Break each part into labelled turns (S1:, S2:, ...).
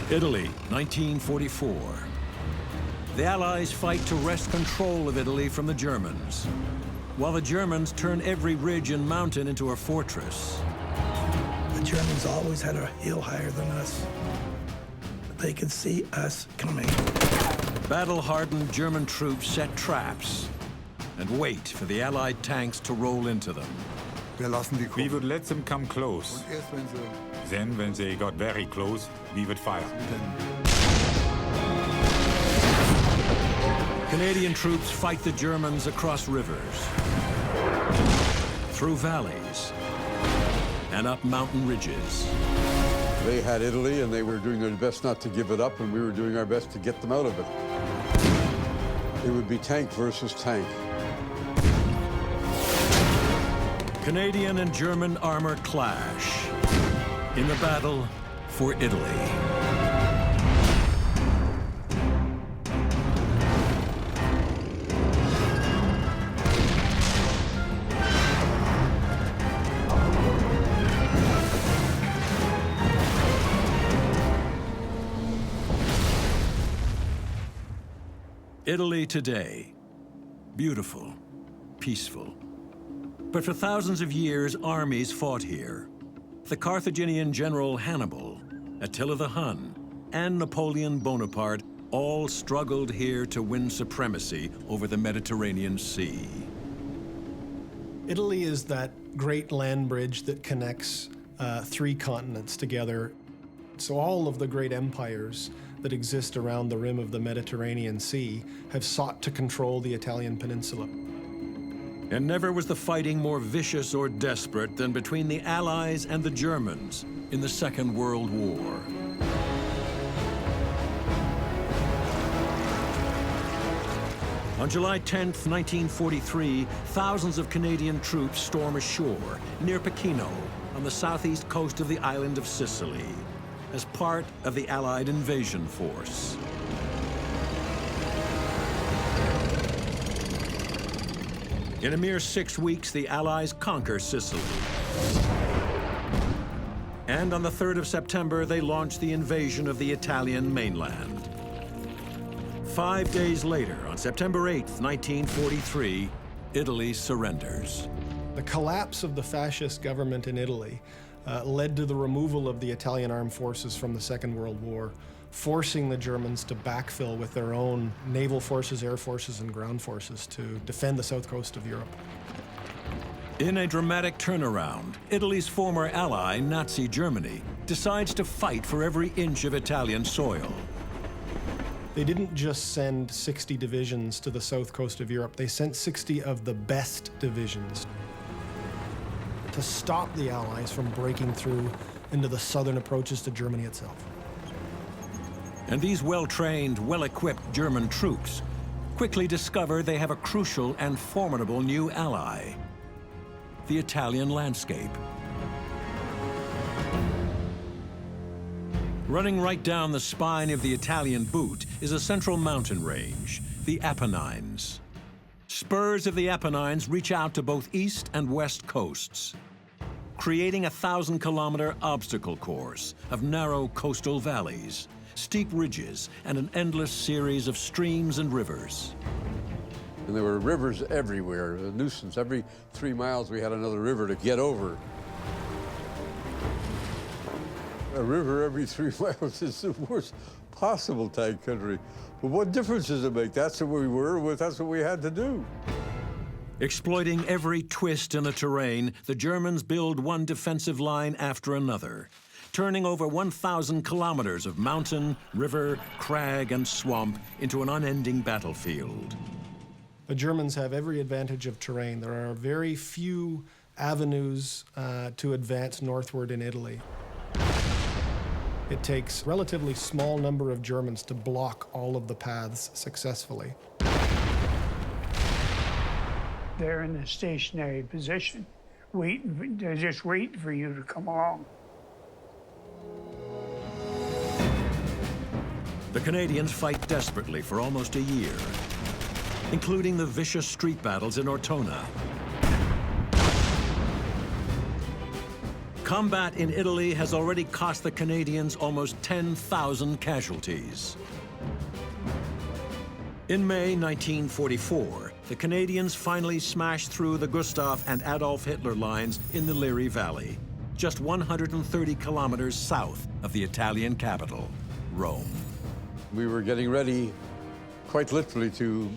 S1: Italy, 1944. The Allies fight to wrest control of Italy from the Germans, while the Germans turn every ridge and mountain into a fortress.
S2: The Germans always had a hill higher than us. They could see us coming.
S1: Battle-hardened German troops set traps and wait for the Allied tanks to roll into them.
S3: We would let them come close. Then, when they got very close, we would fire.
S1: Canadian troops fight the Germans across rivers, through valleys, and up mountain ridges.
S4: They had Italy, and they were doing their best not to give it up, and we were doing our best to get them out of it. It would be tank versus tank.
S1: Canadian and German armor clash in the battle for Italy. Italy today, beautiful, peaceful. But for thousands of years, armies fought here. The Carthaginian general Hannibal, Attila the Hun, and Napoleon Bonaparte all struggled here to win supremacy over the Mediterranean Sea.
S5: Italy is that great land bridge that connects three continents together. So all of the great empires that exist around the rim of the Mediterranean Sea have sought to control the Italian peninsula.
S1: And never was the fighting more vicious or desperate than between the Allies and the Germans in the Second World War. On July 10th, 1943, thousands of Canadian troops storm ashore near Pechino on the southeast coast of the island of Sicily as part of the Allied invasion force. In a mere 6 weeks, the Allies conquer Sicily. And on the 3rd of September, they launch the invasion of the Italian mainland. 5 days later, on September 8th, 1943, Italy surrenders.
S5: The collapse of the fascist government in Italy led to the removal of the Italian armed forces from the Second World War, forcing the Germans to backfill with their own naval forces, air forces, and ground forces to defend the south coast of Europe.
S1: In a dramatic turnaround, Italy's former ally, Nazi Germany, decides to fight for every inch of Italian soil.
S5: They didn't just send 60 divisions to the south coast of Europe, they sent 60 of the best divisions to stop the Allies from breaking through into the southern approaches to Germany itself.
S1: And these well-trained, well-equipped German troops quickly discover they have a crucial and formidable new ally: the Italian landscape. Running right down the spine of the Italian boot is a central mountain range, the Apennines. Spurs of the Apennines reach out to both east and west coasts, creating a 1,000-kilometer obstacle course of narrow coastal valleys, steep ridges, and an endless series of streams and rivers.
S4: And there were rivers everywhere, a nuisance. Every 3 miles we had another river to get over. A river every 3 miles is the worst possible tank country. But what difference does it make? That's what we were, that's what we had to do.
S1: Exploiting every twist in the terrain, the Germans build one defensive line after another, turning over 1,000 kilometers of mountain, river, crag, and swamp into an unending battlefield.
S5: The Germans have every advantage of terrain. There are very few avenues to advance northward in Italy. It takes a relatively small number of Germans to block all of the paths successfully.
S6: They're in a stationary position, they're just waiting for you to come along.
S1: The Canadians fight desperately for almost a year, including the vicious street battles in Ortona. Combat in Italy has already cost the Canadians almost 10,000 casualties. In May 1944, the Canadians finally smashed through the Gustav and Adolf Hitler lines in the Liri Valley, just 130 kilometers south of the Italian capital, Rome.
S4: We were getting ready, quite literally, to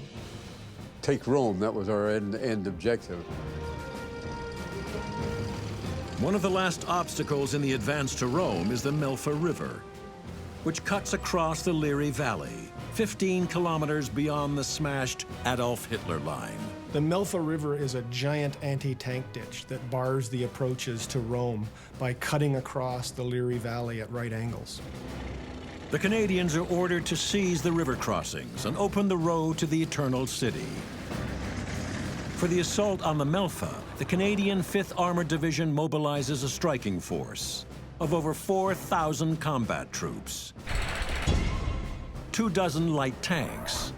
S4: take Rome. That was our end objective.
S1: One of the last obstacles in the advance to Rome is the Melfa River, which cuts across the Liri Valley, 15 kilometers beyond the smashed Adolf Hitler line.
S5: The Melfa River is a giant anti-tank ditch that bars the approaches to Rome by cutting across the Liri Valley at right angles.
S1: The Canadians are ordered to seize the river crossings and open the road to the Eternal City. For the assault on the Melfa, the Canadian 5th Armored Division mobilizes a striking force of over 4,000 combat troops, 24 light tanks,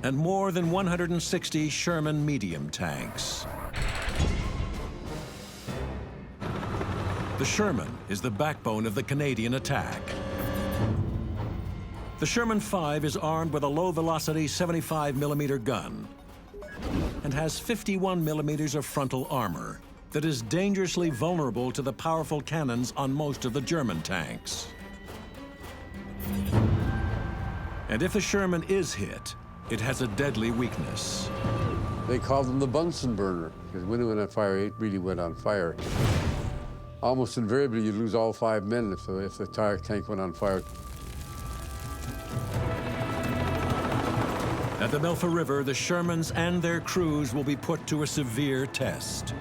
S1: and more than 160 Sherman medium tanks. The Sherman is the backbone of the Canadian attack. The Sherman 5 is armed with a low-velocity 75mm gun and has 51mm of frontal armor that is dangerously vulnerable to the powerful cannons on most of the German tanks. And if the Sherman is hit, it has a deadly weakness.
S4: They called them the Bunsen burner, because when it went on fire, it really went on fire. Almost invariably, you'd lose all 5 men if the entire tank went on fire.
S1: At the Melfa River, the Shermans and their crews will be put to a severe test.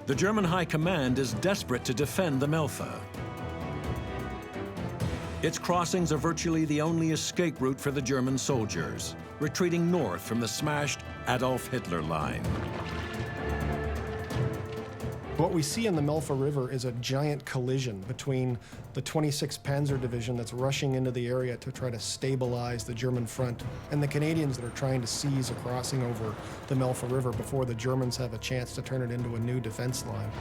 S1: The German High Command is desperate to defend the Melfa. Its crossings are virtually the only escape route for the German soldiers, retreating north from the smashed Adolf Hitler line.
S5: What we see in the Melfa River is a giant collision between the 26th Panzer Division that's rushing into the area to try to stabilize the German front and the Canadians that are trying to seize a crossing over the Melfa River before the Germans have a chance to turn it into a new defense line.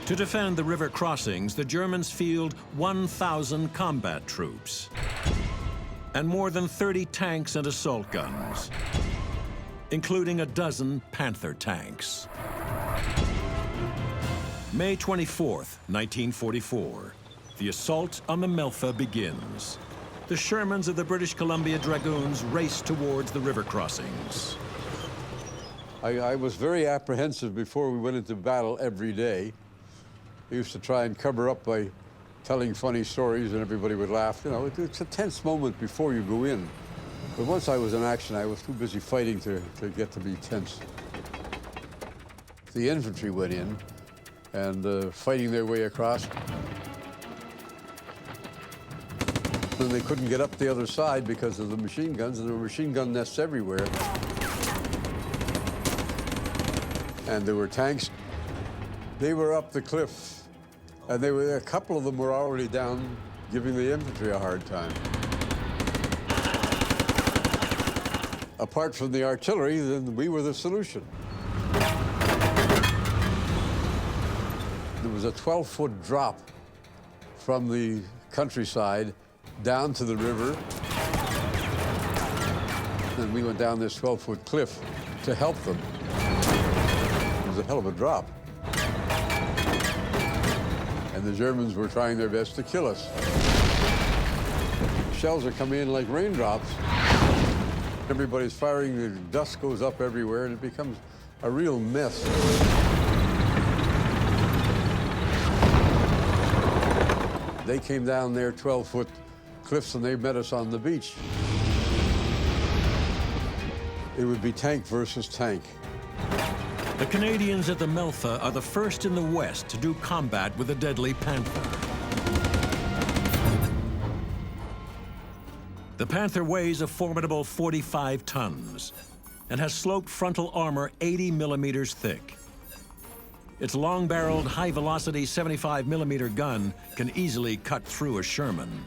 S1: To defend the river crossings, the Germans field 1,000 combat troops and more than 30 tanks and assault guns, including a dozen Panther tanks. May 24th, 1944, the assault on the Melfa begins. The Shermans of the British Columbia Dragoons race towards the river crossings.
S4: I was very apprehensive before we went into battle every day. I used to try and cover up by telling funny stories and everybody would laugh. You know, it's a tense moment before you go in. But once I was in action, I was too busy fighting to get to be tense. The infantry went in and fighting their way across. And they couldn't get up the other side because of the machine guns, and there were machine gun nests everywhere. And there were tanks. They were up the cliff, and a couple of them were already down, giving the infantry a hard time. Apart from the artillery, then we were the solution. There was a 12-foot drop from the countryside down to the river. And we went down this 12-foot cliff to help them. It was a hell of a drop. And the Germans were trying their best to kill us. Shells are coming in like raindrops. Everybody's firing, the dust goes up everywhere, and it becomes a real mess. They came down their 12-foot cliffs and they met us on the beach. It would be tank versus tank.
S1: The Canadians at the Melfa are the first in the West to do combat with the deadly Panther. The Panther weighs a formidable 45 tons and has sloped frontal armor 80 millimeters thick. Its long-barreled, high-velocity 75mm gun can easily cut through a Sherman.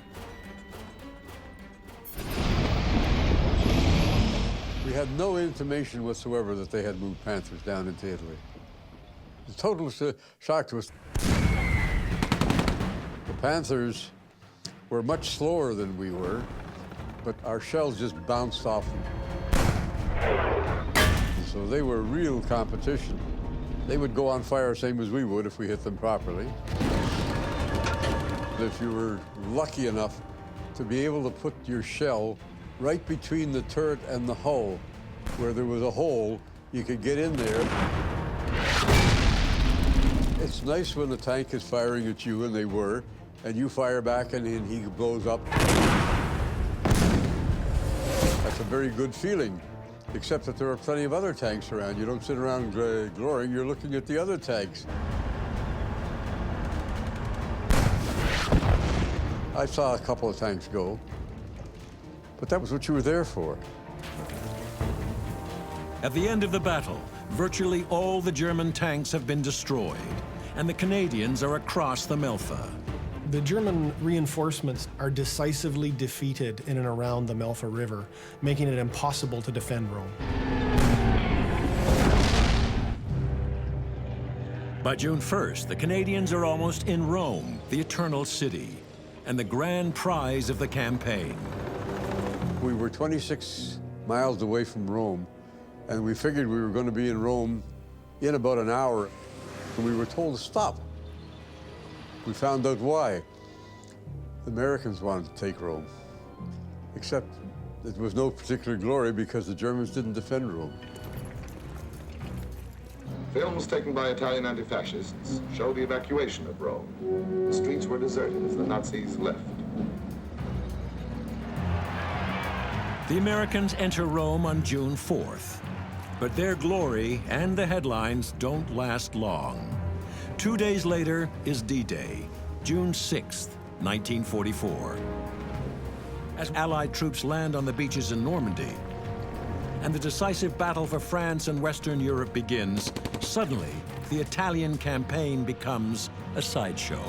S4: We had no intimation whatsoever that they had moved Panthers down into Italy. It was a total shock to us. The Panthers were much slower than we were, but our shells just bounced off them. So they were real competition. They would go on fire same as we would if we hit them properly. If you were lucky enough to be able to put your shell right between the turret and the hull, where there was a hole, you could get in there. It's nice when the tank is firing at you, and they were, and you fire back and he blows up. That's a very good feeling, except that there are plenty of other tanks around. You don't sit around glorying, you're looking at the other tanks. I saw a couple of tanks go, but that was what you were there for.
S1: At the end of the battle, virtually all the German tanks have been destroyed, and the Canadians are across the Melfa.
S5: The German reinforcements are decisively defeated in and around the Melfa River, making it impossible to defend Rome.
S1: By June 1st, the Canadians are almost in Rome, the Eternal City, and the grand prize of the campaign.
S4: We were 26 miles away from Rome, and we figured we were going to be in Rome in about an hour, and we were told to stop. We found out why. The Americans wanted to take Rome, except it was no particular glory because the Germans didn't defend Rome.
S7: Films taken by Italian anti-fascists show the evacuation of Rome. The streets were deserted as the Nazis left.
S1: The Americans enter Rome on June 4th, but their glory and the headlines don't last long. 2 days later is D-Day, June 6th, 1944. As Allied troops land on the beaches in Normandy, and the decisive battle for France and Western Europe begins, suddenly the Italian campaign becomes a sideshow.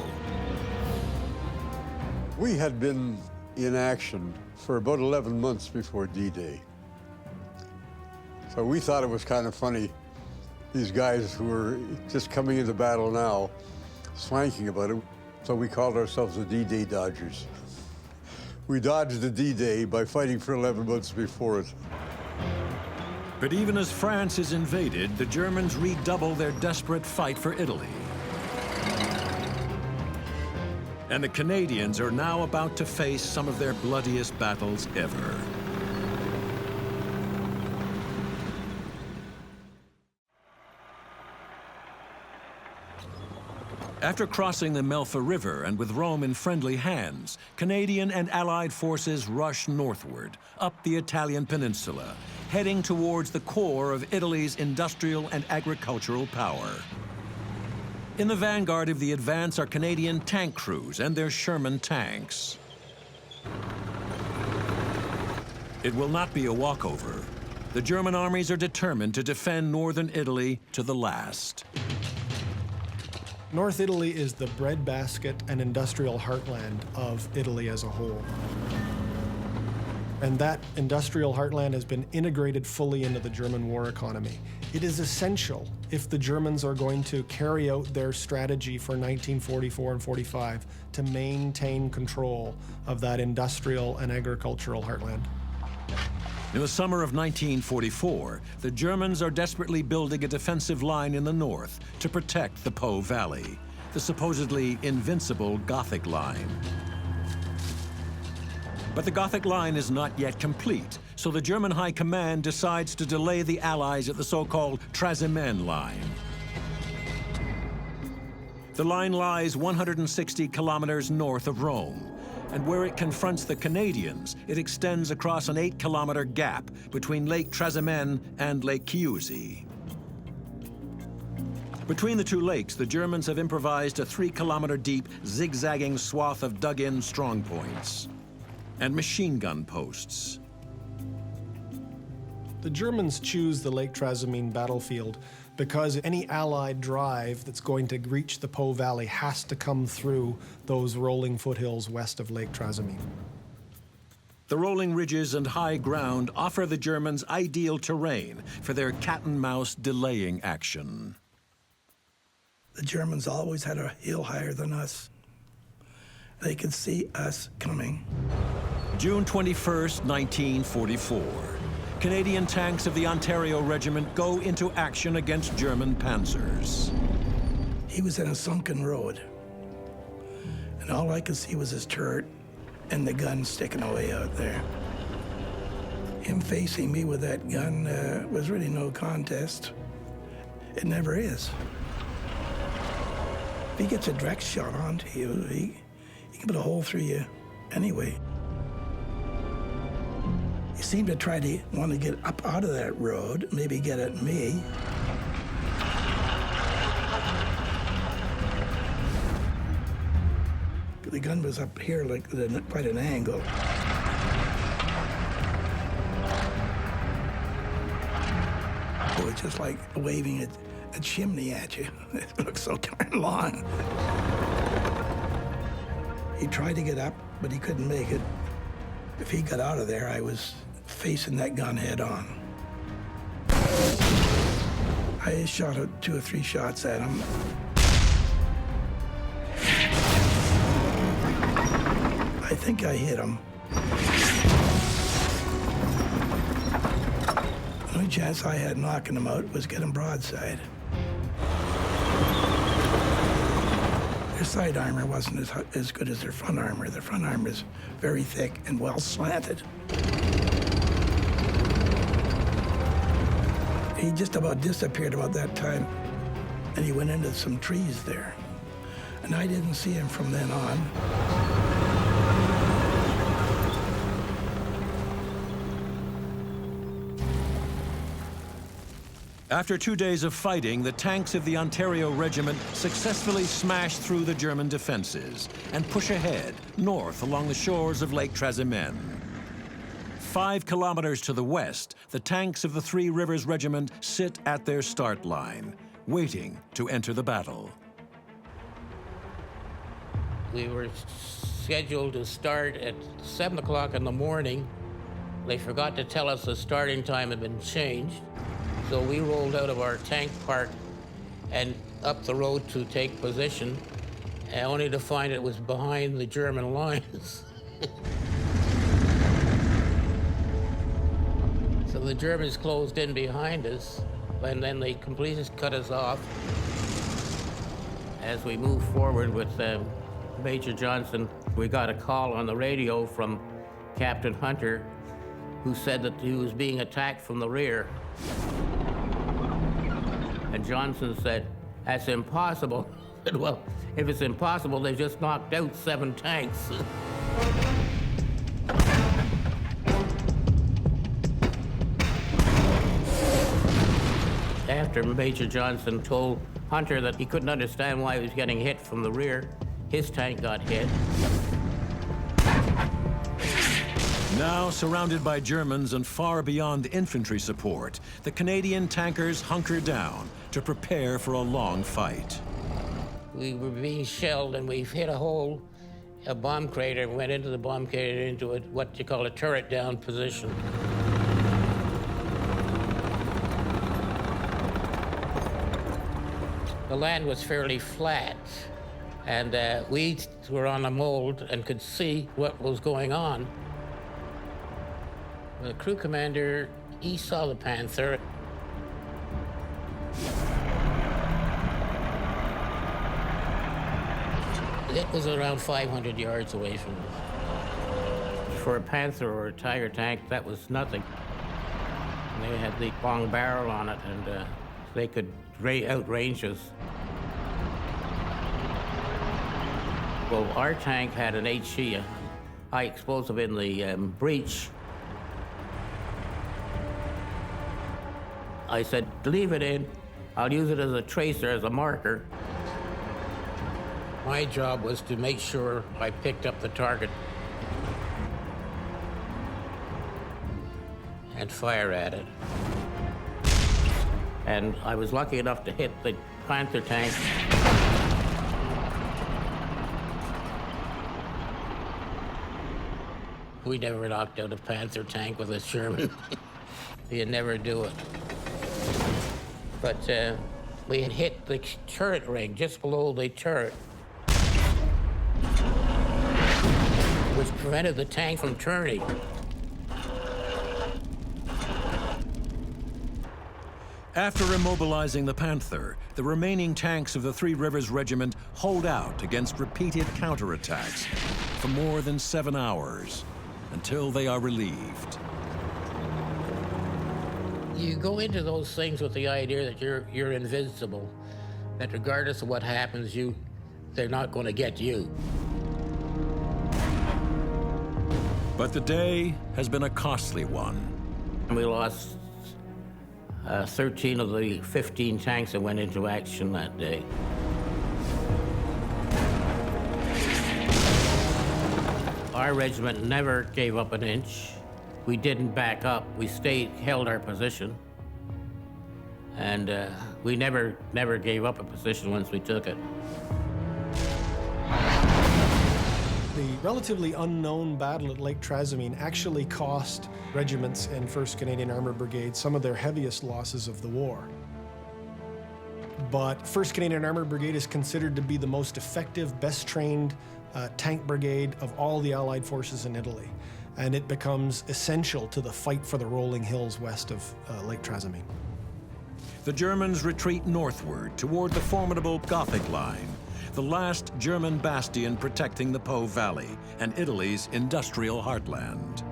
S4: We had been in action for about 11 months before D-Day. So we thought it was kind of funny, these guys who were just coming into battle now, swanking about it. So we called ourselves the D-Day Dodgers. We dodged the D-Day by fighting for 11 months before it.
S1: But even as France is invaded, the Germans redouble their desperate fight for Italy. And the Canadians are now about to face some of their bloodiest battles ever. After crossing the Melfa River and with Rome in friendly hands, Canadian and Allied forces rush northward, up the Italian peninsula, heading towards the core of Italy's industrial and agricultural power. In the vanguard of the advance are Canadian tank crews and their Sherman tanks. It will not be a walkover. The German armies are determined to defend northern Italy to the last.
S5: North Italy is the breadbasket and industrial heartland of Italy as a whole. And that industrial heartland has been integrated fully into the German war economy. It is essential if the Germans are going to carry out their strategy for 1944 and 45 to maintain control of that industrial and agricultural heartland.
S1: In the summer of 1944, the Germans are desperately building a defensive line in the north to protect the Po Valley, the supposedly invincible Gothic Line. But the Gothic Line is not yet complete, so the German High Command decides to delay the Allies at the so-called Trasimene Line. The line lies 160 kilometers north of Rome, and where it confronts the Canadians, it extends across an 8-kilometer gap between Lake Trasimene and Lake Chiusi. Between the two lakes, the Germans have improvised a 3-kilometer deep, zigzagging swath of dug-in strongpoints and machine gun posts.
S5: The Germans choose the Lake Trasimene battlefield because any Allied drive that's going to reach the Po Valley has to come through those rolling foothills west of Lake Trasimene.
S1: The rolling ridges and high ground offer the Germans ideal terrain for their cat-and-mouse delaying action.
S2: The Germans always had a hill higher than us. They could see us coming.
S1: June 21st, 1944. Canadian tanks of the Ontario Regiment go into action against German panzers.
S2: He was in a sunken road, and all I could see was his turret and the gun sticking away out there. Him facing me with that gun was really no contest. It never is. If he gets a direct shot onto you, he can put a hole through you anyway. He seemed to try to want to get up out of that road, maybe get at me. The gun was up here, like at quite an angle. It was just like waving a chimney at you. It looked so kind of long. He tried to get up, but he couldn't make it. If he got out of there, I was facing that gun head on. I shot 2 or 3 shots at him. I think I hit him. The only chance I had knocking him out was get him broadside. Their side armor wasn't as good as their front armor. Their front armor is very thick and well slanted. He just about disappeared about that time, and he went into some trees there. And I didn't see him from then on.
S1: After 2 days of fighting, the tanks of the Ontario Regiment successfully smash through the German defenses and push ahead north along the shores of Lake Trasimene. 5 kilometers to the west, the tanks of the Three Rivers Regiment sit at their start line, waiting to enter the battle.
S8: We were scheduled to start at 7 o'clock in the morning. They forgot to tell us the starting time had been changed. So we rolled out of our tank park and up the road to take position, only to find it was behind the German lines. So the Germans closed in behind us, and then they completely cut us off. As we moved forward with Major Johnson, we got a call on the radio from Captain Hunter, who said that he was being attacked from the rear. And Johnson said, "That's impossible." I said, "Well, if it's impossible, they just knocked out 7 tanks." After Major Johnson told Hunter that he couldn't understand why he was getting hit from the rear, his tank got hit.
S1: Now surrounded by Germans and far beyond infantry support, the Canadian tankers hunker down to prepare for a long fight.
S8: We were being shelled, and we hit a hole, a bomb crater, and went into the bomb crater into what you call a turret down position. The land was fairly flat, and we were on a mold and could see what was going on. The crew commander, he saw the Panther. It was around 500 yards away from us. For a Panther or a Tiger tank, that was nothing. They had the long barrel on it, and they could outrange us. Well, our tank had an HE, a high explosive, in the breech. I said, "Leave it in. I'll use it as a tracer, as a marker." My job was to make sure I picked up the target and fire at it. And I was lucky enough to hit the Panther tank. We never knocked out a Panther tank with a Sherman. You'd never do it. But we had hit the turret ring just below the turret, which prevented the tank from turning.
S1: After immobilizing the Panther, the remaining tanks of the Three Rivers Regiment hold out against repeated counterattacks for more than 7 hours until they are relieved.
S8: You go into those things with the idea that you're invincible, that regardless of what happens, they're not going to get you.
S1: But the day has been a costly one.
S8: We lost 13 of the 15 tanks that went into action that day. Our regiment never gave up an inch. We didn't back up. We held our position. And we never gave up a position once we took it.
S5: The relatively unknown battle at Lake Trasimene actually cost regiments in 1st Canadian Armoured Brigade some of their heaviest losses of the war. But 1st Canadian Armoured Brigade is considered to be the most effective, best trained tank brigade of all the Allied forces in Italy. And it becomes essential to the fight for the rolling hills west of Lake Trasimene.
S1: The Germans retreat northward toward the formidable Gothic Line, the last German bastion protecting the Po Valley and Italy's industrial heartland.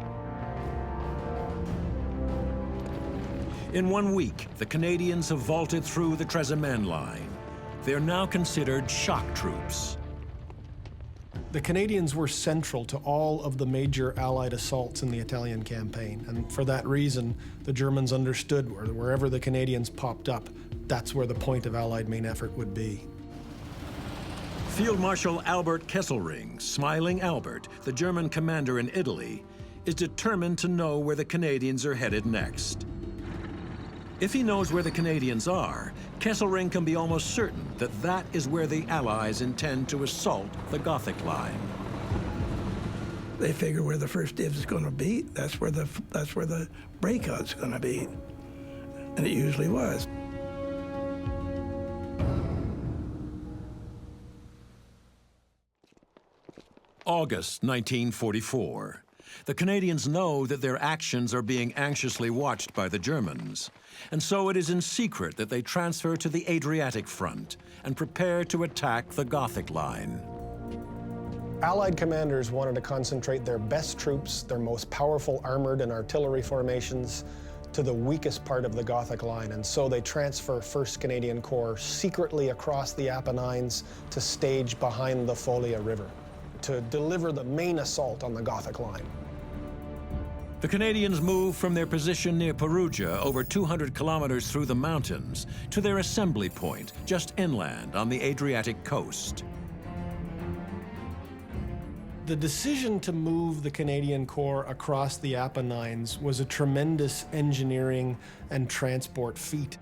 S1: In 1 week, the Canadians have vaulted through the Trasimene line. They're now considered shock troops.
S5: The Canadians were central to all of the major Allied assaults in the Italian campaign, and for that reason, the Germans understood wherever the Canadians popped up, that's where the point of Allied main effort would be.
S1: Field Marshal Albert Kesselring, Smiling Albert, the German commander in Italy, is determined to know where the Canadians are headed next. If he knows where the Canadians are, Kesselring can be almost certain that that is where the Allies intend to assault the Gothic Line.
S2: They figure where the first div is going to be, that's where the breakout's going to be. And it usually was.
S1: August 1944. The Canadians know that their actions are being anxiously watched by the Germans, and so it is in secret that they transfer to the Adriatic front and prepare to attack the Gothic Line.
S5: Allied commanders wanted to concentrate their best troops, their most powerful armored and artillery formations, to the weakest part of the Gothic Line, and so they transfer 1st Canadian Corps secretly across the Apennines to stage behind the Folia River to deliver the main assault on the Gothic Line.
S1: The Canadians move from their position near Perugia, over 200 kilometers through the mountains, to their assembly point just inland on the Adriatic coast.
S5: The decision to move the Canadian Corps across the Apennines was a tremendous engineering and transport feat.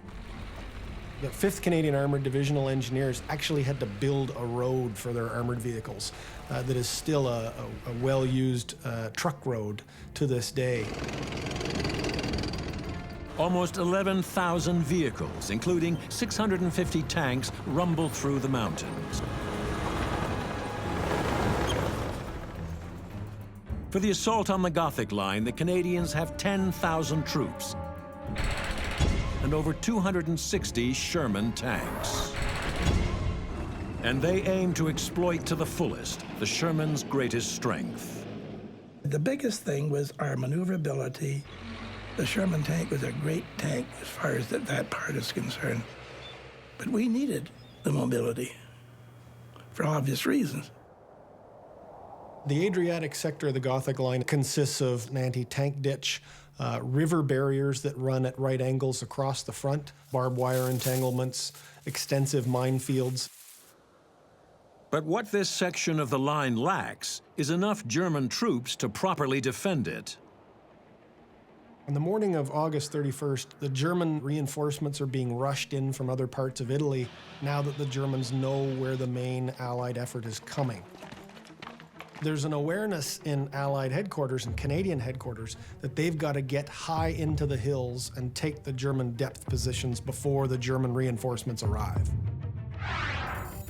S5: The 5th Canadian Armoured Divisional Engineers actually had to build a road for their armoured vehicles that is still a well-used truck road to this day.
S1: Almost 11,000 vehicles, including 650 tanks, rumble through the mountains. For the assault on the Gothic Line, the Canadians have 10,000 troops and over 260 Sherman tanks. And they aim to exploit to the fullest the Sherman's greatest strength.
S2: The biggest thing was our maneuverability. The Sherman tank was a great tank as far as that part is concerned. But we needed the mobility for obvious reasons.
S5: The Adriatic sector of the Gothic Line consists of an anti-tank ditch, river barriers that run at right angles across the front, barbed wire entanglements, extensive minefields.
S1: But what this section of the line lacks is enough German troops to properly defend it.
S5: On the morning of August 31st, the German reinforcements are being rushed in from other parts of Italy now that the Germans know where the main Allied effort is coming. There's an awareness in Allied headquarters and Canadian headquarters that they've got to get high into the hills and take the German depth positions before the German reinforcements arrive.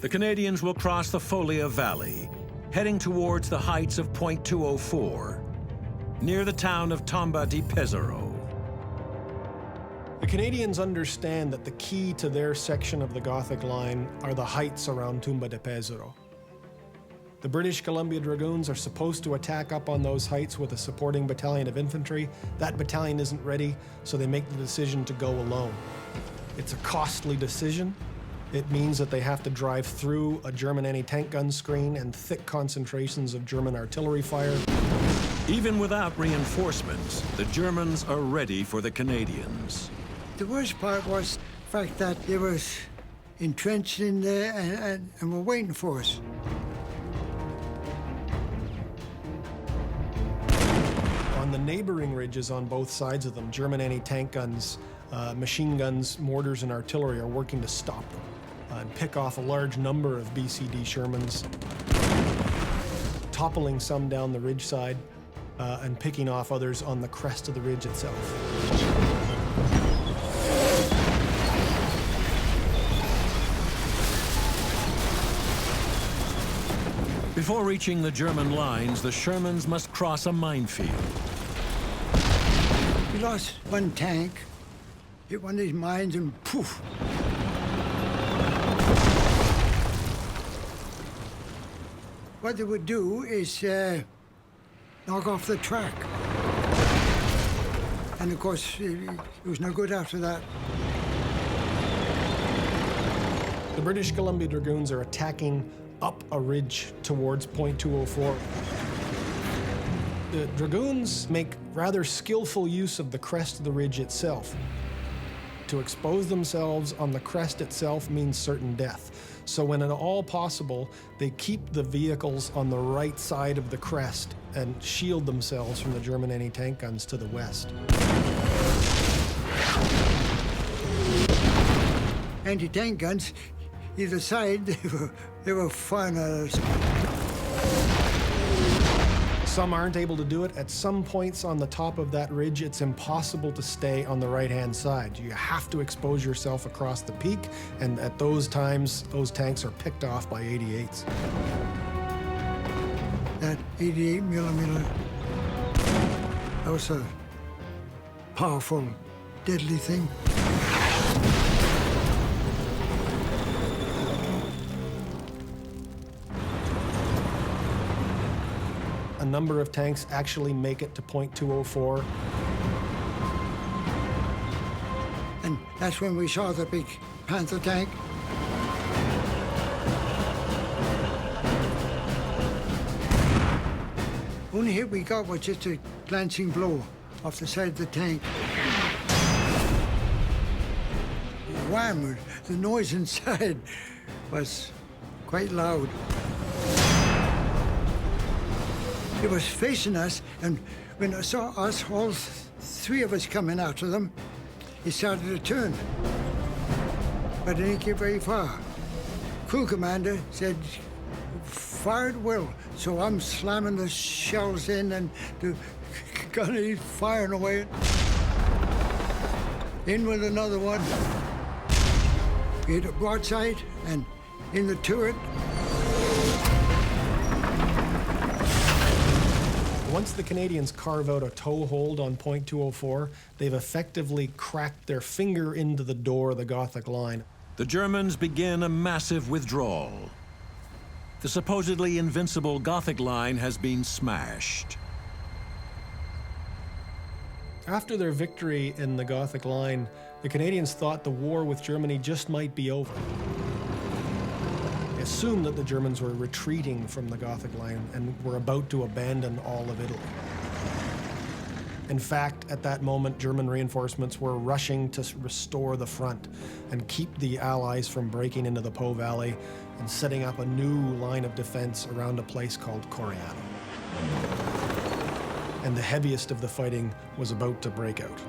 S1: The Canadians will cross the Folia Valley, heading towards the heights of Point 204, near the town of Tomba di Pesaro.
S5: The Canadians understand that the key to their section of the Gothic line are the heights around Tomba di Pesaro. The British Columbia Dragoons are supposed to attack up on those heights with a supporting battalion of infantry. That battalion isn't ready, so they make the decision to go alone. It's a costly decision. It means that they have to drive through a German anti-tank gun screen and thick concentrations of German artillery fire.
S1: Even without reinforcements, the Germans are ready for the Canadians.
S9: The worst part was the fact that they were entrenched in there and were waiting for us.
S5: On the neighboring ridges on both sides of them, German anti-tank guns, machine guns, mortars, and artillery are working to stop them and pick off a large number of BCD Shermans, toppling some down the ridge side and picking off others on the crest of the ridge itself.
S1: Before reaching the German lines, the Shermans must cross a minefield.
S9: We lost one tank, hit one of these mines, and poof. What they would do is knock off the track. And of course, it was no good after that.
S5: The British Columbia Dragoons are attacking up a ridge towards Point 204. The Dragoons make rather skillful use of the crest of the ridge itself. To expose themselves on the crest itself means certain death. So when at all possible, they keep the vehicles on the right side of the crest and shield themselves from the German anti-tank guns to the west.
S9: Anti-tank guns, either side, they were firing at us.
S5: Some aren't able to do it. At some points on the top of that ridge, it's impossible to stay on the right-hand side. You have to expose yourself across the peak, and at those times, those tanks are picked off by 88s.
S9: That 88 millimeter, that was a powerful, deadly thing.
S5: A number of tanks actually make it to Point 204.
S9: And that's when we saw the big Panther tank. Only hit we got was just a glancing blow off the side of the tank. Wham! The noise inside was quite loud. It was facing us, and when I saw us, all three of us coming after them, he started to turn. But it didn't get very far. Crew commander said, fire at will. So I'm slamming the shells in, and the gun is firing away. In with another one. Hit a broadside, and in the turret.
S5: Once the Canadians carve out a toehold on Point 204, they've effectively cracked their finger into the door of the Gothic line.
S1: The Germans begin a massive withdrawal. The supposedly invincible Gothic line has been smashed.
S5: After their victory in the Gothic line, the Canadians thought the war with Germany just might be over. They assumed that the Germans were retreating from the Gothic line and were about to abandon all of Italy. In fact, at that moment, German reinforcements were rushing to restore the front and keep the Allies from breaking into the Po Valley and setting up a new line of defense around a place called Coriano. And the heaviest of the fighting was about to break out.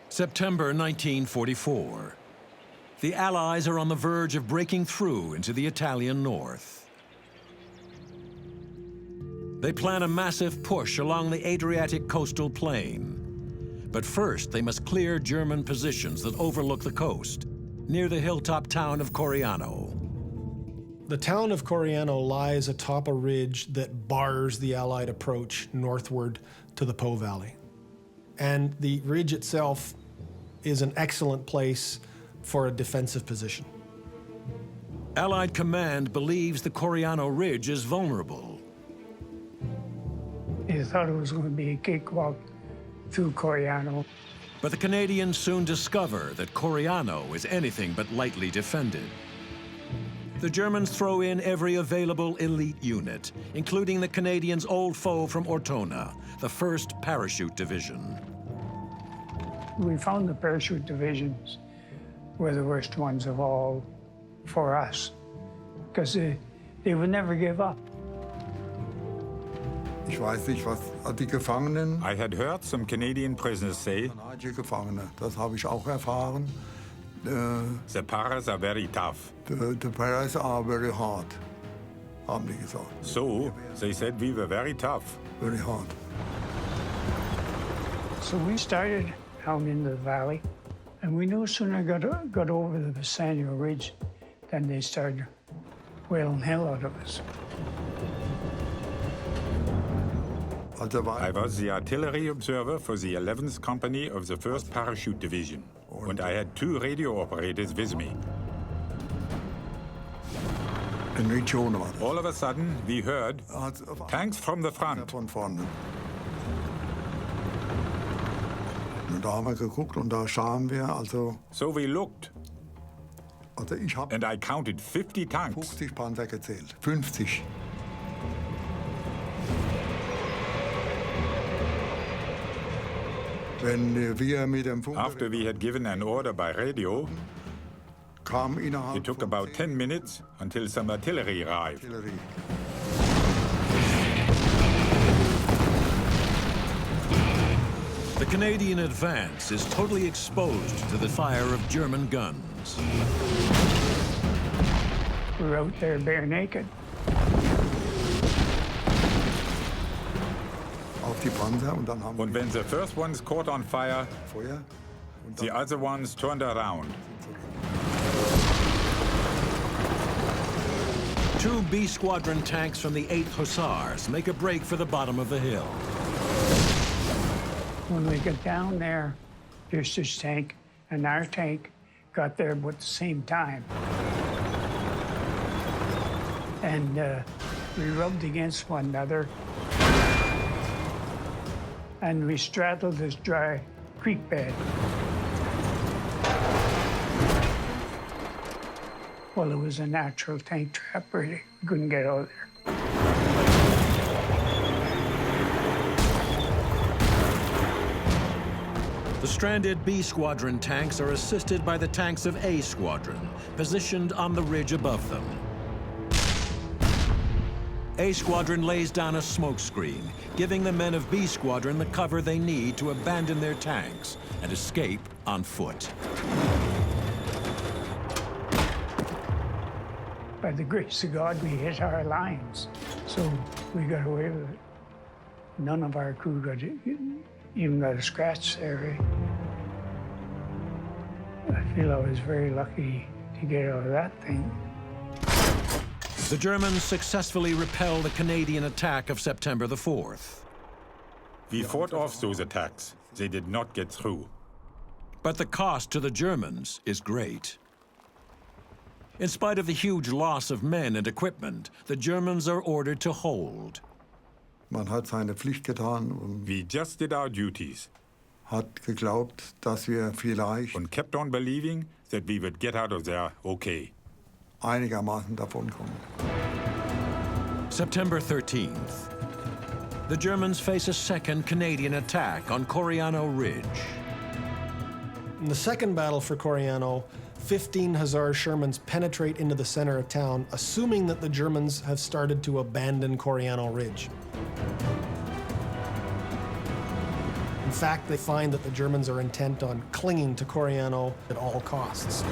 S1: September 1944. The Allies are on the verge of breaking through into the Italian north. They plan a massive push along the Adriatic coastal plain. But first, they must clear German positions that overlook the coast, near the hilltop town of Coriano.
S5: The town of Coriano lies atop a ridge that bars the Allied approach northward to the Po Valley. And the ridge itself is an excellent place for a defensive position.
S1: Allied command believes the Coriano Ridge is vulnerable.
S6: They thought it was going to be a cakewalk through Coriano.
S1: But the Canadians soon discover that Coriano is anything but lightly defended. The Germans throw in every available elite unit, including the Canadians' old foe from Ortona, the 1st Parachute Division.
S6: We found the parachute divisions were the worst ones of all for us, because they would never give up.
S10: Ich weiß nicht, was die Gefangenen.
S3: I had heard some Canadian prisoners say,
S10: Kanadische Gefangene, das habe ich auch erfahren.
S3: the Paras are very tough.
S10: The Paras are very hard, haben die gesagt.
S3: So, they said we were very tough.
S10: Very hard.
S6: So we started out into the valley, and we no sooner got over the Visanio Ridge than they started whaling hell out of us.
S3: I was the artillery observer for the 11th Company of the 1st Parachute Division, and I had 2 radio operators with me.
S10: In Region war das.
S3: All of a sudden, we heard tanks from the front.
S10: Von vorne. Und da haben wir geguckt und da sahen wir, also
S3: So we looked,
S10: ich habe
S3: and I counted 50 tanks.
S10: 50 Panzer gezählt. 50. Wenn wir mit dem Funk
S3: After we had given an order by radio,
S10: kam innerhalb
S3: it took
S10: von
S3: about 10 minutes until some artillery arrived.
S10: Artillerie.
S1: The Canadian advance is totally exposed to the fire of German guns.
S6: We were out there bare naked.
S10: Auf die Panzer und dann haben
S3: And when the first ones caught on fire,
S10: Feuer. Und
S3: the other ones turned around.
S1: 2 B Squadron tanks from the 8th Hussars make a break for the bottom of the hill.
S6: When we got down there, this tank and our tank got there at the same time. And we rubbed against one another. And we straddled this dry creek bed. Well, it was a natural tank trap, really. We couldn't get out of there.
S1: The stranded B Squadron tanks are assisted by the tanks of A Squadron, positioned on the ridge above them. A Squadron lays down a smoke screen, giving the men of B Squadron the cover they need to abandon their tanks and escape on foot.
S6: By the grace of God, we hit our lines, so we got away with it. None of our crew even got a scratch there. I feel I was very lucky to get out of that thing.
S1: The Germans successfully repel the Canadian attack of September the 4th.
S3: We fought off those attacks. They did not get through.
S1: But the cost to the Germans is great. In spite of the huge loss of men and equipment, the Germans are ordered to hold.
S10: Man hat seine Pflicht getan und
S3: We just did our duties
S10: hat geglaubt, dass wir vielleicht
S3: and kept on believing that we would get out of there okay.
S10: einigermaßen davonkommen.
S1: September 13th. The Germans face a second Canadian attack on Coriano Ridge.
S5: In the second battle for Coriano, 15 Hussar Shermans penetrate into the center of town, assuming that the Germans have started to abandon Coriano Ridge. In fact, they find that the Germans are intent on clinging to Coriano at all costs.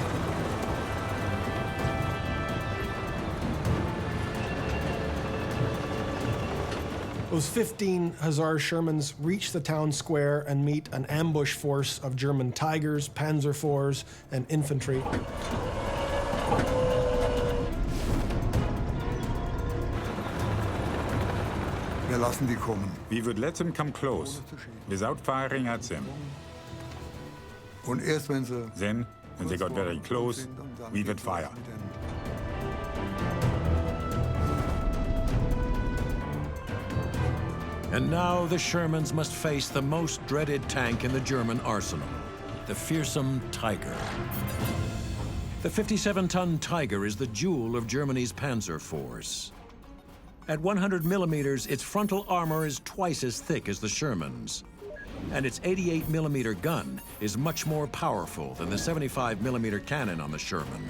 S5: Those 15 Hussar Shermans reach the town square and meet an ambush force of German Tigers, Panzer IVs, and infantry.
S10: Wir lassen die kommen.
S3: We would let them come close, without firing at them.
S10: Und erst wenn sie
S3: Then, when they got very close, we would fire.
S1: And now the Shermans must face the most dreaded tank in the German arsenal, the fearsome Tiger. The 57-ton Tiger is the jewel of Germany's Panzer Force. At 100 millimeters, its frontal armor is twice as thick as the Sherman's. And its 88 millimeter gun is much more powerful than the 75 millimeter cannon on the Sherman.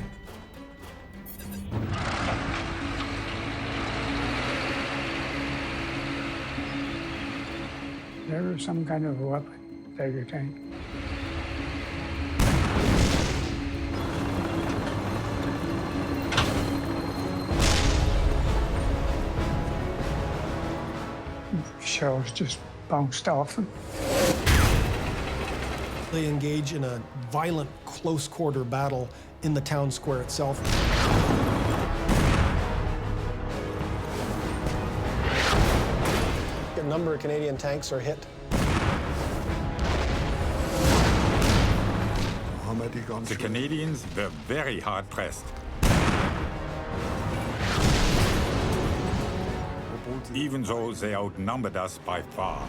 S6: There was some kind of a weapon, Tiger tank. Shells just bounced off them.
S5: They engage in a violent close-quarter battle in the town square itself. A number of Canadian tanks are hit.
S3: The Canadians were very hard pressed. Even though they outnumbered us by far.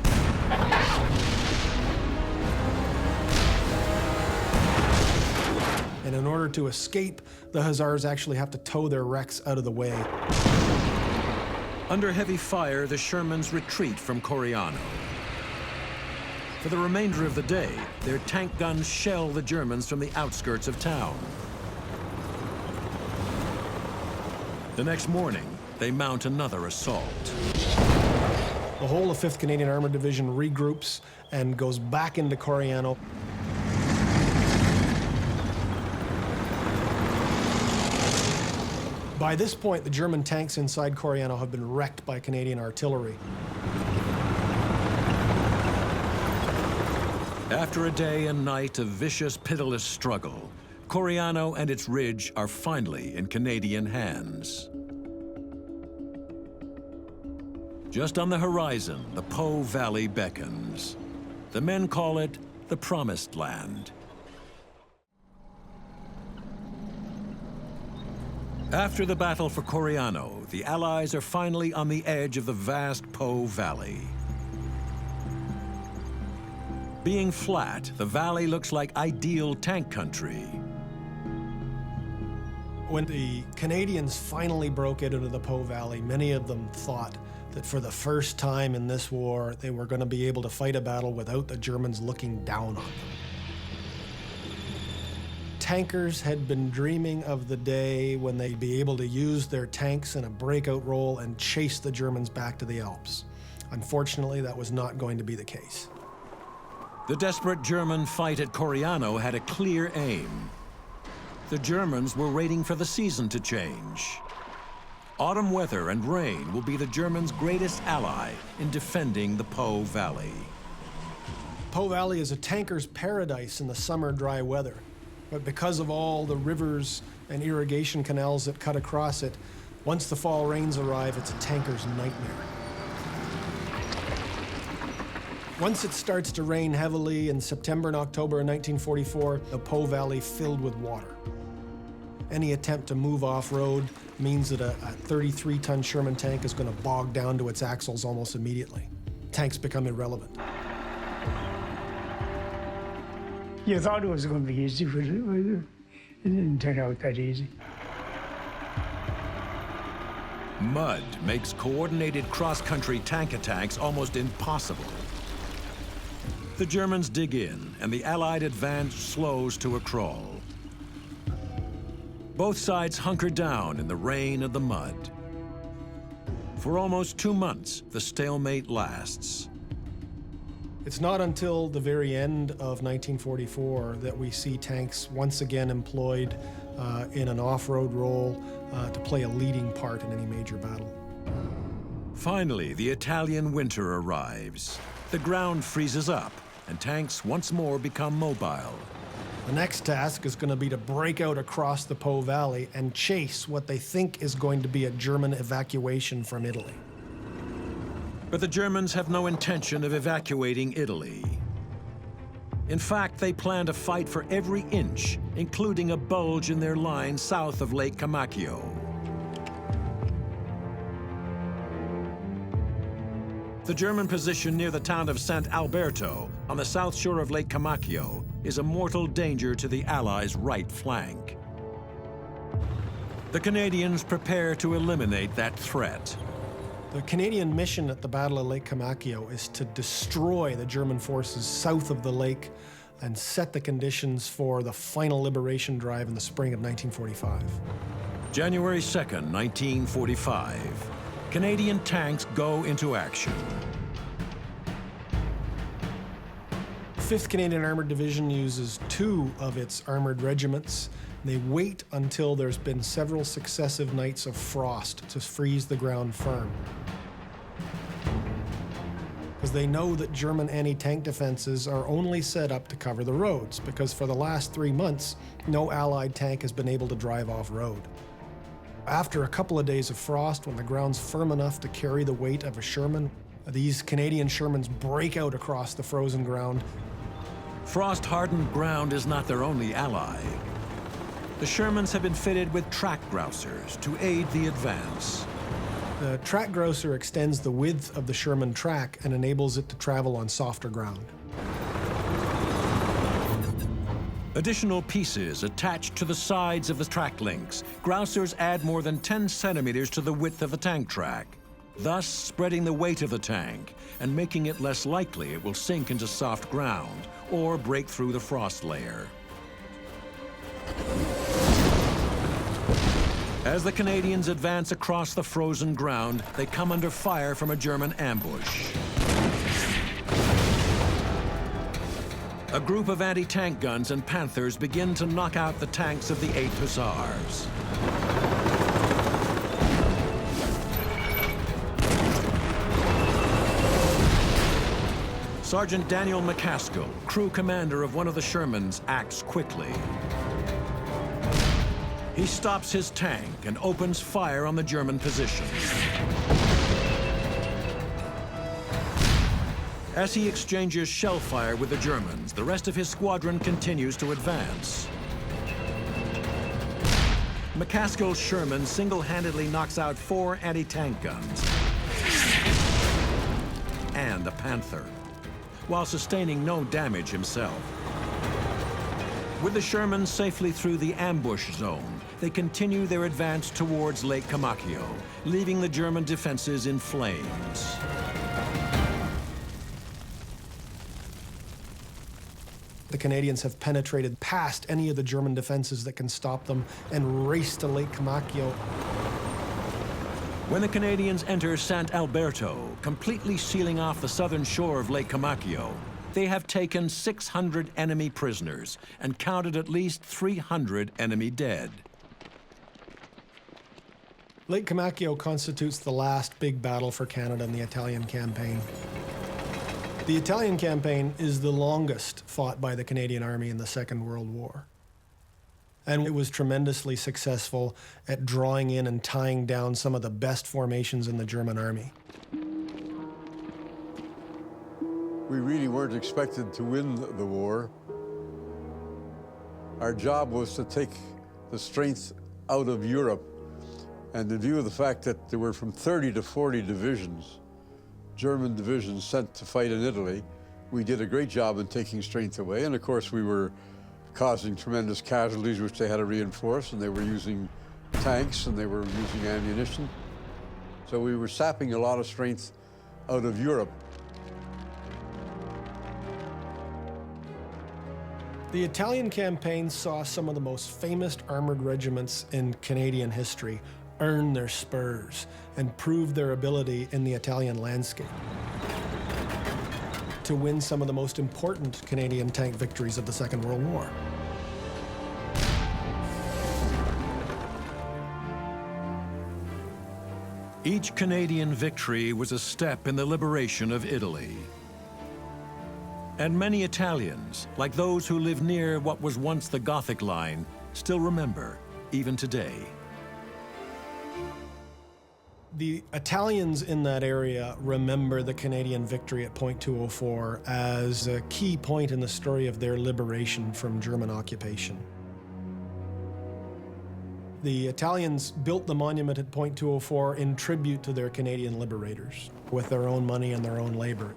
S5: And in order to escape, the Hussars actually have to tow their wrecks out of the way.
S1: Under heavy fire, the Shermans retreat from Coriano. For the remainder of the day, their tank guns shell the Germans from the outskirts of town. The next morning, they mount another assault.
S5: The whole of 5th Canadian Armored Division regroups and goes back into Coriano. By this point, the German tanks inside Coriano have been wrecked by Canadian artillery.
S1: After a day and night of vicious, pitiless struggle, Coriano and its ridge are finally in Canadian hands. Just on the horizon, the Po Valley beckons. The men call it the Promised Land. After the battle for Coriano, the Allies are finally on the edge of the vast Po Valley. Being flat, the valley looks like ideal tank country.
S5: When the Canadians finally broke into the Po Valley, many of them thought that for the first time in this war, they were going to be able to fight a battle without the Germans looking down on them. Tankers had been dreaming of the day when they'd be able to use their tanks in a breakout role and chase the Germans back to the Alps. Unfortunately, that was not going to be the case.
S1: The desperate German fight at Coriano had a clear aim. The Germans were waiting for the season to change. Autumn weather and rain will be the Germans' greatest ally in defending the Po Valley.
S5: Po Valley is a tanker's paradise in the summer dry weather. But because of all the rivers and irrigation canals that cut across it, once the fall rains arrive, it's a tanker's nightmare. Once it starts to rain heavily in September and October of 1944, the Po Valley filled with water. Any attempt to move off-road means that a 33-ton Sherman tank is going to bog down to its axles almost immediately. Tanks become irrelevant.
S6: You thought it was going to be easy, but it didn't turn out that easy.
S1: Mud makes coordinated cross-country tank attacks almost impossible. The Germans dig in, and the Allied advance slows to a crawl. Both sides hunker down in the rain and the mud. For almost 2 months, the stalemate lasts.
S5: It's not until the very end of 1944 that we see tanks once again employed in an off-road role to play a leading part in any major battle.
S1: Finally, the Italian winter arrives. The ground freezes up, and tanks once more become mobile.
S5: The next task is going to be to break out across the Po Valley and chase what they think is going to be a German evacuation from Italy.
S1: But the Germans have no intention of evacuating Italy. In fact, they plan to fight for every inch, including a bulge in their line south of Lake Comacchio. The German position near the town of Sant Alberto on the south shore of Lake Comacchio is a mortal danger to the Allies' right flank. The Canadians prepare to eliminate that threat.
S5: The Canadian mission at the Battle of Lake Comacchio is to destroy the German forces south of the lake and set the conditions for the final liberation drive in the spring of 1945.
S1: January 2nd, 1945. Canadian tanks go into action.
S5: 5th Canadian Armored Division uses 2 of its armored regiments. They wait until there's been several successive nights of frost to freeze the ground firm. Because they know that German anti-tank defenses are only set up to cover the roads, because for the last 3 months, no Allied tank has been able to drive off-road. After a couple of days of frost, when the ground's firm enough to carry the weight of a Sherman, these Canadian Shermans break out across the frozen ground.
S1: Frost-hardened ground is not their only ally. The Shermans have been fitted with track grousers to aid the advance.
S5: The track grouser extends the width of the Sherman track and enables it to travel on softer ground.
S1: Additional pieces attached to the sides of the track links. Grousers add more than 10 centimeters to the width of the tank track, thus spreading the weight of the tank and making it less likely it will sink into soft ground or break through the frost layer. As the Canadians advance across the frozen ground, they come under fire from a German ambush. A group of anti-tank guns and Panthers begin to knock out the tanks of the 8th Hussars. Sergeant Daniel McCaskill, crew commander of one of the Shermans, acts quickly. He stops his tank and opens fire on the German positions. As he exchanges shell fire with the Germans, the rest of his squadron continues to advance. McCaskill's Sherman single-handedly knocks out 4 anti-tank guns and a Panther, while sustaining no damage himself. With the Shermans safely through the ambush zone, they continue their advance towards Lake Comacchio, leaving the German defenses in flames.
S5: The Canadians have penetrated past any of the German defenses that can stop them and race to Lake Comacchio.
S1: When the Canadians enter Sant Alberto, completely sealing off the southern shore of Lake Comacchio, they have taken 600 enemy prisoners and counted at least 300 enemy dead.
S5: Lake Comacchio constitutes the last big battle for Canada in the Italian campaign. The Italian campaign is the longest fought by the Canadian Army in the Second World War. And it was tremendously successful at drawing in and tying down some of the best formations in the German Army.
S4: We really weren't expected to win the war. Our job was to take the strength out of Europe. And in view of the fact that there were from 30 to 40 divisions, German divisions sent to fight in Italy, we did a great job in taking strength away. And of course, we were causing tremendous casualties, which they had to reinforce, and they were using tanks and they were using ammunition. So we were sapping a lot of strength out of Europe.
S5: The Italian campaign saw some of the most famous armored regiments in Canadian history earn their spurs and prove their ability in the Italian landscape to win some of the most important Canadian tank victories of the Second World War.
S1: Each Canadian victory was a step in the liberation of Italy. And many Italians, like those who live near what was once the Gothic Line, still remember, even today.
S5: The Italians in that area remember the Canadian victory at Point 204 as a key point in the story of their liberation from German occupation. The Italians built the monument at Point 204 in tribute to their Canadian liberators with their own money and their own labor.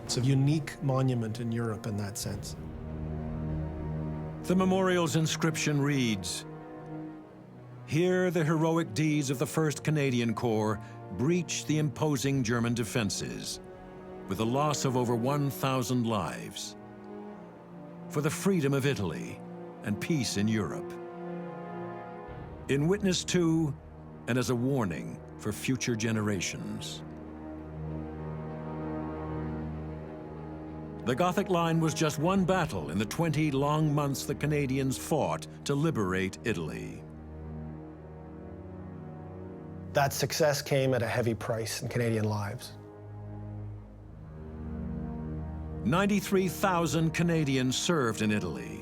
S5: It's a unique monument in Europe in that sense.
S1: The memorial's inscription reads, "Here the heroic deeds of the 1st Canadian Corps breached the imposing German defenses, with the loss of over 1,000 lives, for the freedom of Italy and peace in Europe. In witness to, and as a warning for future generations." The Gothic Line was just one battle in the 20 long months the Canadians fought to liberate Italy.
S5: That success came at a heavy price in Canadian lives.
S1: 93,000 Canadians served in Italy.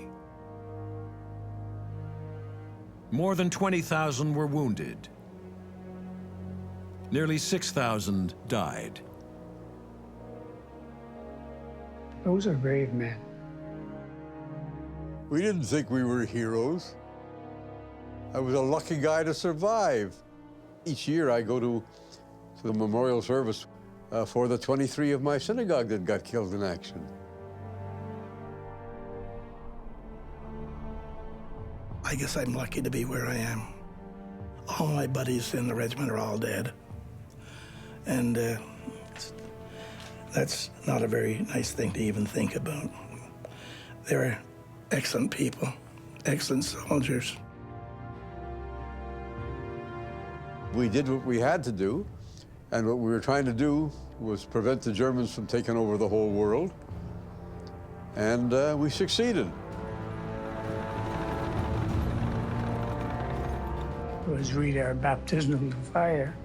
S1: More than 20,000 were wounded. Nearly 6,000 died.
S6: Those are brave men.
S4: We didn't think we were heroes. I was a lucky guy to survive. Each year I go to the memorial service for the 23 of my synagogue that got killed in action.
S2: I guess I'm lucky to be where I am. All my buddies in the regiment are all dead. And that's not a very nice thing to even think about. They were excellent people, excellent soldiers.
S4: We did what we had to do, and what we were trying to do was prevent the Germans from taking over the whole world, and we succeeded.
S6: It was really our baptism of fire.